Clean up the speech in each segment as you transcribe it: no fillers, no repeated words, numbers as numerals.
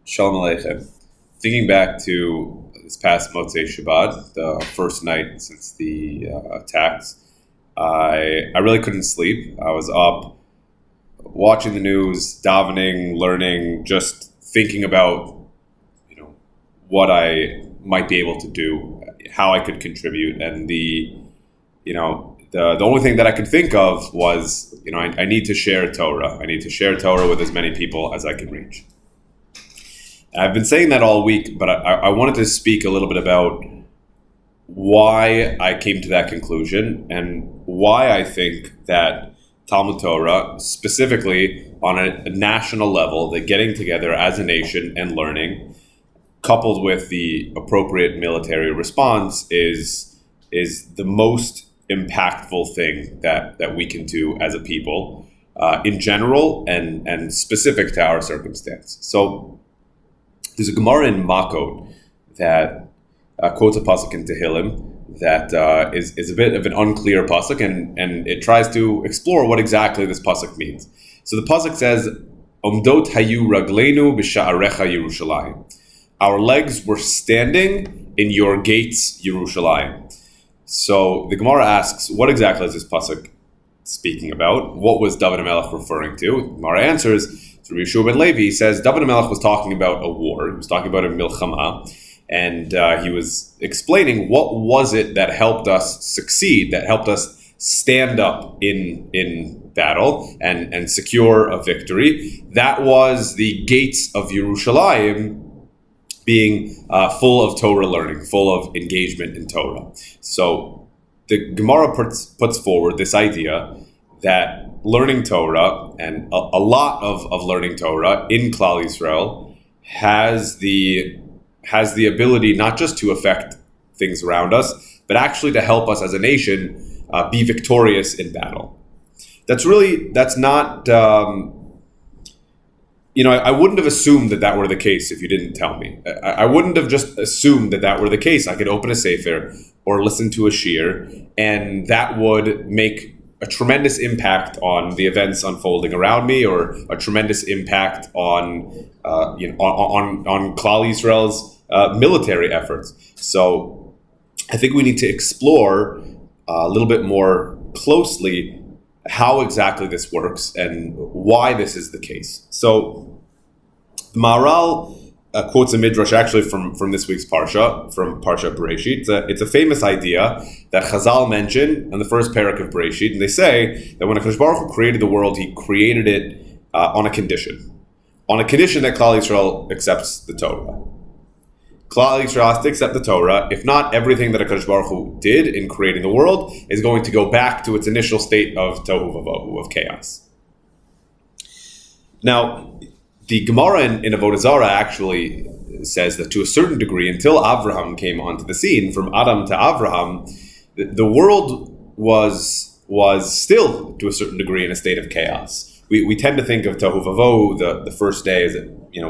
Shalom Aleichem. Thinking back to this past Motzei Shabbat, the first night since the attacks, I really couldn't sleep. I was up watching the news, davening, learning, just thinking about, what I might be able to do, how I could contribute, and the only thing that I could think of was, I need to share Torah. I need to share Torah with as many people as I can reach. I've been saying that all week, but I wanted to speak a little bit about why I came to that conclusion and why I think that Talmud Torah, specifically on a national level, that getting together as a nation and learning, coupled with the appropriate military response, is the most impactful thing that we can do as a people in general and specific to our circumstance. So there's a Gemara in Makot that quotes a pasuk in Tehillim that is a bit of an unclear pasuk, and it tries to explore what exactly this pasuk means. So the pasuk says, "Omdot hayu ragleinu b'sha'arecha Yerushalayim." Our legs were standing in your gates, Yerushalayim. So the Gemara asks, what exactly is this pasuk speaking about? What was David HaMelech referring to? The Gemara answers, through Yeshua ben Levi, he says David HaMelech was talking about a war. He was talking about a milchama, and he was explaining what was it that helped us succeed, that helped us stand up in battle and secure a victory. That was the gates of Yerushalayim being full of Torah learning, full of engagement in Torah. So the Gemara puts forward this idea that learning Torah, and a lot of learning Torah in Klal Yisrael, has the ability not just to affect things around us, but actually to help us as a nation be victorious in battle. That's not... I wouldn't have assumed that were the case if you didn't tell me. I wouldn't have just assumed that were the case. I could open a sefer or listen to a shir, and that would make a tremendous impact on the events unfolding around me, or a tremendous impact on Klal Yisrael's military efforts. So I think we need to explore a little bit more closely how exactly this works and why this is the case. So the Maharal quotes a midrash actually from this week's parsha, from Parsha Bereshit. It's a famous idea that Chazal mention in the first parak of Bereshit, and they say that when HaKadosh Baruch Hu created the world, he created it on a condition that Klal Yisrael accepts the Torah. Klal Yisrael has to accept the Torah. If not, everything that HaKadosh Baruch Hu did in creating the world is going to go back to its initial state of tohu vavohu, of chaos. Now, the Gemara in Avodah Zarah actually says that to a certain degree, until Avraham came onto the scene, from Adam to Avraham, the world was still, to a certain degree, in a state of chaos. We tend to think of tohu vavohu, the first day, as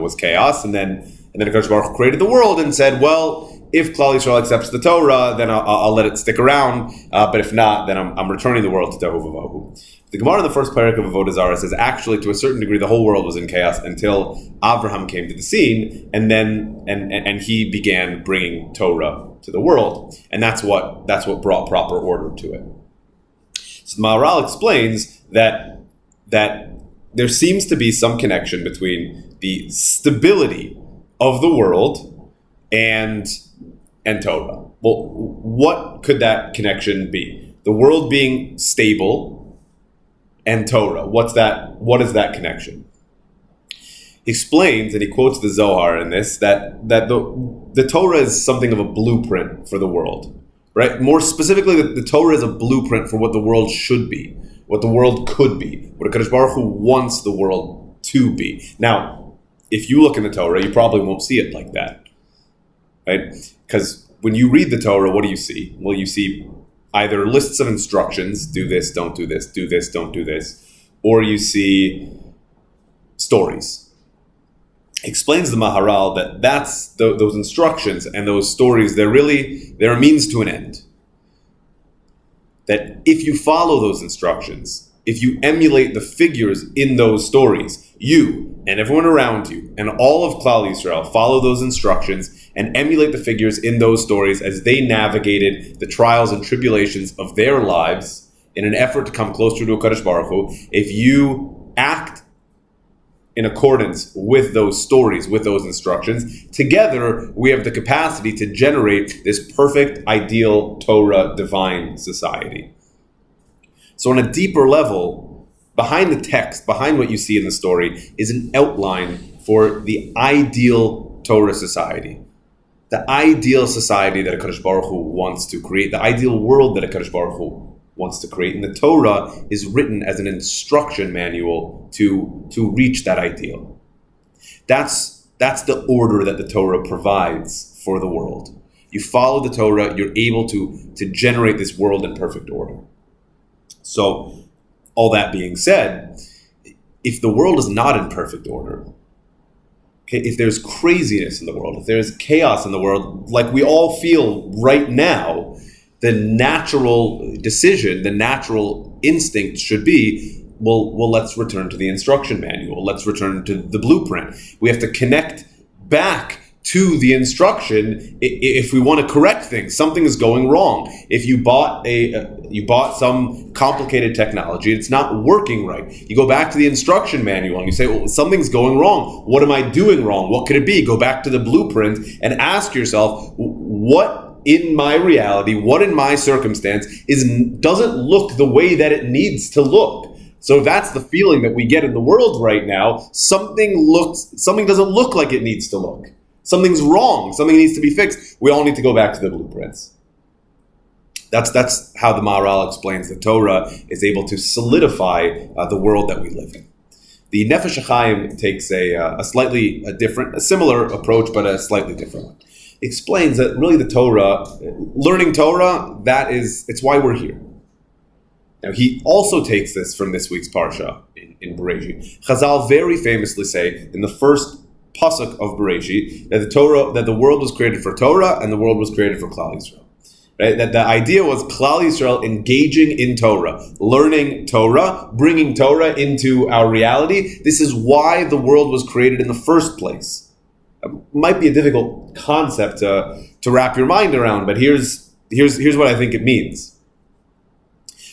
was chaos, and then HaKadosh Baruch Hu created the world and said, well, if Klal Yisrael accepts the Torah, then I'll let it stick around, but if not, then I'm returning the world to tohu vavohu. The Gemara in the first parak of Avodah Zarah says, actually, to a certain degree, the whole world was in chaos until Avraham came to the scene, and then and he began bringing Torah to the world, and that's what brought proper order to it. So the Maharal explains that there seems to be some connection between the stability of the world and Torah. Well, what could that connection be? The world being stable and Torah. What is that connection? He explains, and he quotes the Zohar in this, that the Torah is something of a blueprint for the world, right? More specifically, the Torah is a blueprint for what the world should be, what the world could be, what HaKadosh Baruch Hu wants the world to be. Now, if you look in the Torah, you probably won't see it like that, right? Because when you read the Torah, what do you see? Well, you see either lists of instructions, do this, don't do this, don't do this, or you see stories. He explains the Maharal that those instructions and those stories, they're a means to an end. That if you follow those instructions, if you emulate the figures in those stories, you, and everyone around you and all of Klal Yisrael follow those instructions and emulate the figures in those stories as they navigated the trials and tribulations of their lives in an effort to come closer to HaKadosh Baruch Hu, if you act in accordance with those stories, with those instructions, together we have the capacity to generate this perfect, ideal, Torah, divine society. So on a deeper level, behind the text, behind what you see in the story, is an outline for the ideal Torah society. The ideal society that HaKadosh Baruch Hu wants to create, the ideal world that HaKadosh Baruch Hu wants to create. And the Torah is written as an instruction manual to reach that ideal. That's the order that the Torah provides for the world. You follow the Torah, you're able to generate this world in perfect order. So, all that being said, if the world is not in perfect order, okay, if there's craziness in the world, if there's chaos in the world, like we all feel right now, the natural decision, the natural instinct should be, well, let's return to the instruction manual. Let's return to the blueprint. We have to connect back to the instruction if we want to correct things. Something is going wrong. If you bought some complicated technology, it's not working right. You go back to the instruction manual and you say, well, something's going wrong. What am I doing wrong? What could it be? Go back to the blueprint and ask yourself, what in my reality, what in my circumstance doesn't look the way that it needs to look? So if that's the feeling that we get in the world right now, something doesn't look like it needs to look. Something's wrong. Something needs to be fixed. We all need to go back to the blueprints. That's how the Maharal explains the Torah is able to solidify the world that we live in. The Nefesh HaChaim takes a similar approach, but a slightly different one. It explains that really the Torah, learning Torah, it's why we're here. Now he also takes this from this week's Parsha in Bereshit. Chazal very famously say in the first pasuk of Bereshit that the world was created for Torah and the world was created for Klal Yisrael. Right? That the idea was Klal Yisrael engaging in Torah, learning Torah, bringing Torah into our reality. This is why the world was created in the first place. It might be a difficult concept to wrap your mind around, but here's what I think it means.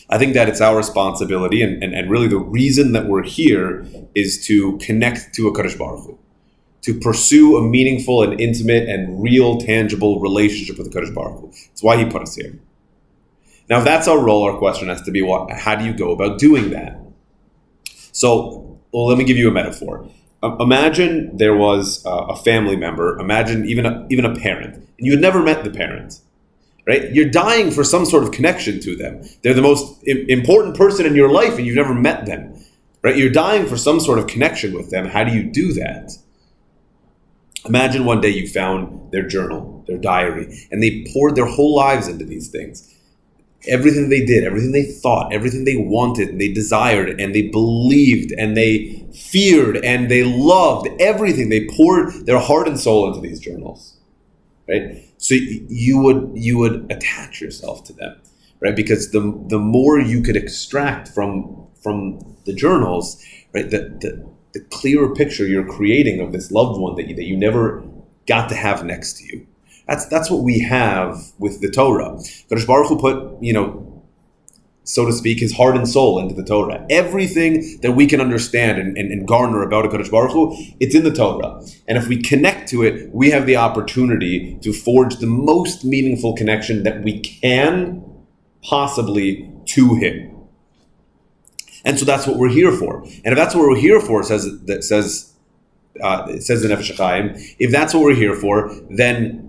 I think that it's our responsibility, and really the reason that we're here is to connect to HaKadosh Baruch Hu, to pursue a meaningful and intimate and real, tangible relationship with HaKadosh Baruch Hu. That's why he put us here. Now, if that's our role, our question has to be, how do you go about doing that? So, let me give you a metaphor. Imagine there was a family member, imagine even a parent, and you had never met the parent. Right? You're dying for some sort of connection to them. They're the most important person in your life and you've never met them. Right? You're dying for some sort of connection with them. How do you do that? Imagine one day you found their journal, their diary, and they poured their whole lives into these things. Everything they did, everything they thought, everything they wanted, and they desired, and they believed, and they feared, and they loved, everything. They poured their heart and soul into these journals. Right? So you would attach yourself to them, right? Because the more you could extract from the journals, right, the clearer picture you're creating of this loved one that you never got to have next to you. That's what we have with the Torah. Kadosh Baruch Hu put, so to speak, his heart and soul into the Torah. Everything that we can understand and garner about HaKadosh Baruch Hu, it's in the Torah. And if we connect to it, we have the opportunity to forge the most meaningful connection that we can possibly to him. And so that's what we're here for. And if that's what we're here for, it says in Nefesh HaChaim, if that's what we're here for, then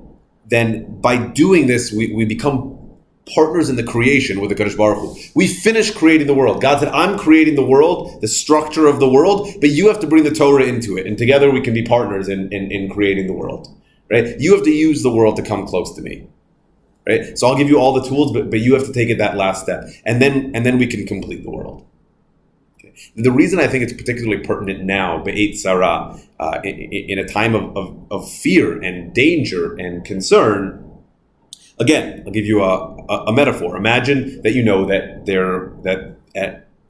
by doing this, we become partners in the creation with the HaKadosh Baruch Hu. We finish creating the world. God said, I'm creating the world, the structure of the world, but you have to bring the Torah into it. And together we can be partners in creating the world. Right? You have to use the world to come close to me. Right? So I'll give you all the tools, but you have to take it that last step. And then we can complete the world. Okay. The reason I think it's particularly pertinent now, Be'et Sarah, in a time of fear and danger and concern. Again, I'll give you a metaphor. Imagine that that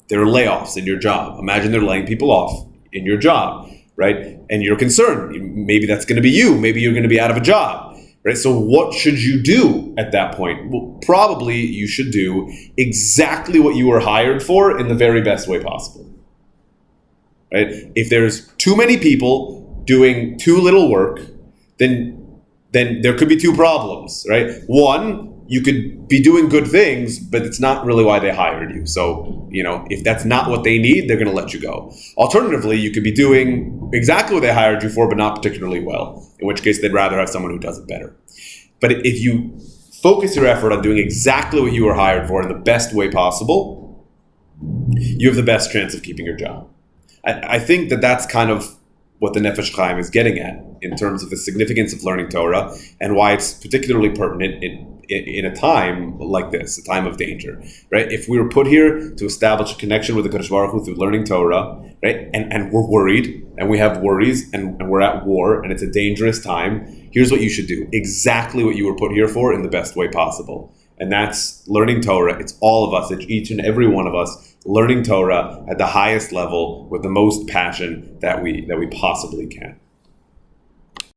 there are layoffs in your job. Imagine they're laying people off in your job. right? And you're concerned. Maybe that's going to be you. Maybe you're going to be out of a job, right? So what should you do at that point? Well, probably you should do exactly what you were hired for in the very best way possible, right? If there's too many people doing too little work, then there could be two problems, right? One, you could be doing good things, but it's not really why they hired you. So, if that's not what they need, they're going to let you go. Alternatively, you could be doing exactly what they hired you for, but not particularly well, in which case they'd rather have someone who does it better. But if you focus your effort on doing exactly what you were hired for in the best way possible, you have the best chance of keeping your job. I think that's kind of what the Nefesh Chaim is getting at in terms of the significance of learning Torah and why it's particularly pertinent in a time like this, a time of danger, right? If we were put here to establish a connection with the Kadosh Baruch Hu through learning Torah, right, and we're worried and we have worries and we're at war and it's a dangerous time, here's what you should do. Exactly what you were put here for in the best way possible. And that's learning Torah. It's all of us, it's each and every one of us learning Torah at the highest level with the most passion that we possibly can.